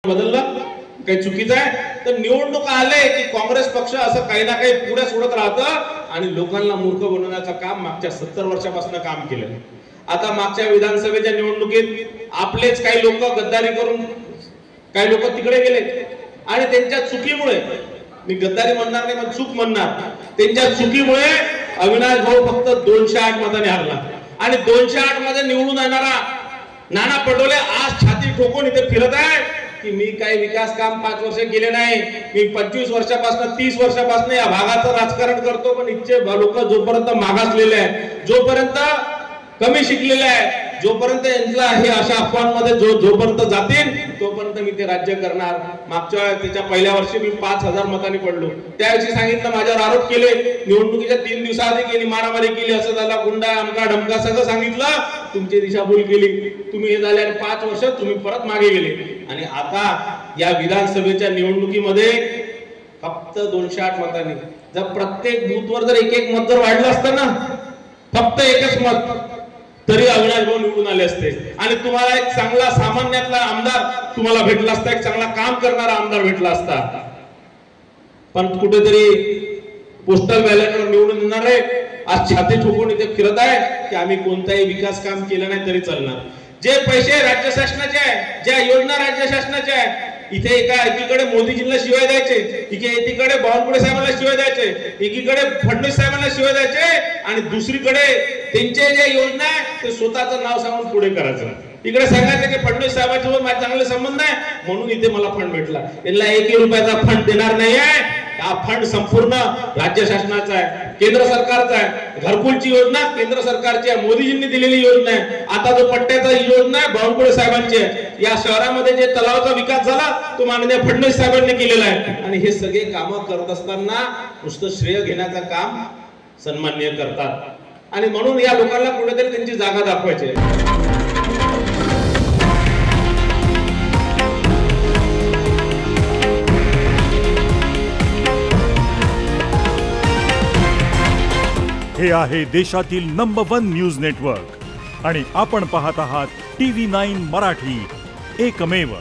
बदललं काही चुकीचं आहे। तर निवडणूक आले की काँग्रेस पक्ष असं काही ना काही पुढे सोडत राहतं आणि लोकांना मूर्ख बनवण्याचं काम मागच्या 70 वर्षापासून काम केलं। आता मागच्या विधानसभेच्या निवडणुकीत आपलेच काही लोक गद्दारी करून काही लोक तिकडे गेले आणि त्यांच्या चुकीमुळे, मी गद्दारी म्हणणार नाही पण चूक म्हणणार, त्यांच्या चुकीमुळे अविनाश भाऊ फक्त 208 मतांनी हरला आणि 208 मध्ये निवडून येणारा नाना पटोले आज छाती ठोकून इथे फिरत आहे की मी काही विकास काम 5 वर्ष केले नाही, मी 25 वर्षापासून 30 वर्षापासून या भागाचं राजकारण करतो, पण इथचे लोक जोपर्यंत मागासलेले आहे, जोपर्यंत कमी शिकलेले आहे, जोपर्यंत यांना हे अशा अफवांमध्ये जोपर्यंत जातील तोपर्यंत मी ते राज्य करणार। मागच्या त्याच्या पहिल्या वर्षी मी 5000 मतांनी पडलो, त्याविषयी सांगितलं, माझ्यावर आरोप केले, निवडणुकीच्या 3 दिवसाआधी केली, मारामारी केली, असं झाला, गुंडा अमका ढमका सगळं सांगितलं, तुमची दिशाभूल केली, तुम्ही हे झाले आणि 5 वर्ष तुम्ही परत मागे गेले। आणि आता या विधानसभेच्या निवडणुकीमध्ये फक्त 208 मतांनी जर प्रत्येक बूथवर जर एक मत जर वाढलं असतं ना, फक्त एकच मत, तरी अविनाश भाऊ निवडून आले असते आणि तुम्हाला एक चांगला सामान्यातला आमदार तुम्हाला भेटला असता, एक चांगला काम करणारा आमदार भेटला असता। पण कुठेतरी पोस्टल बॅलेटवर निवडून येणार आहे, आज छाती ठोकून इथे फिरत आहे की आम्ही कोणताही विकास काम केलं नाही तरी चालणार। जे पैसे राज्य शासनाचे आहे, ज्या योजना राज्य शासनाच्या आहे, इथे एकीकडे मोदीजींना शिवाय द्यायचे, एकीकडे बावनकुळे साहेबांना शिवाय द्यायचे, एकीकडे फडणवीस साहेबांना शिवाय द्यायचे आणि दुसरीकडे त्यांचे जे योजना आहे ते स्वतःचं नाव सांगून पुढे करायचं। इकडे सांगायचं की फडणवीस साहेबांसोबत माझे चांगले संबंध आहे म्हणून इथे मला फंड भेटला, यांना 1 रुपयाचा फंड देणार नाही आहे। हा फंड संपूर्ण राज्य शासनाचा आहे, केंद्र सरकारचा आहे। घरकुलची योजना केंद्र सरकारची आहे, मोदीजींनी दिलेली योजना आहे। आता जो पट्ट्याचा योजना आहे बावनकुळे साहेबांची आहे। या शहरामध्ये जे तलावाचा विकास झाला तो माननीय फडणवीस साहेबांनी केलेला आहे आणि हे सगळे कामं करत असताना नुसतं श्रेय घेण्याचं काम सन्माननीय करतात आणि म्हणून या लोकांना कुठेतरी त्यांची जागा दाखवायची आहे। हे आहे देशातील नंबर 1 न्यूज नेटवर्क आणि आपण पाहत आहात TV9 मराठी, एकमेव।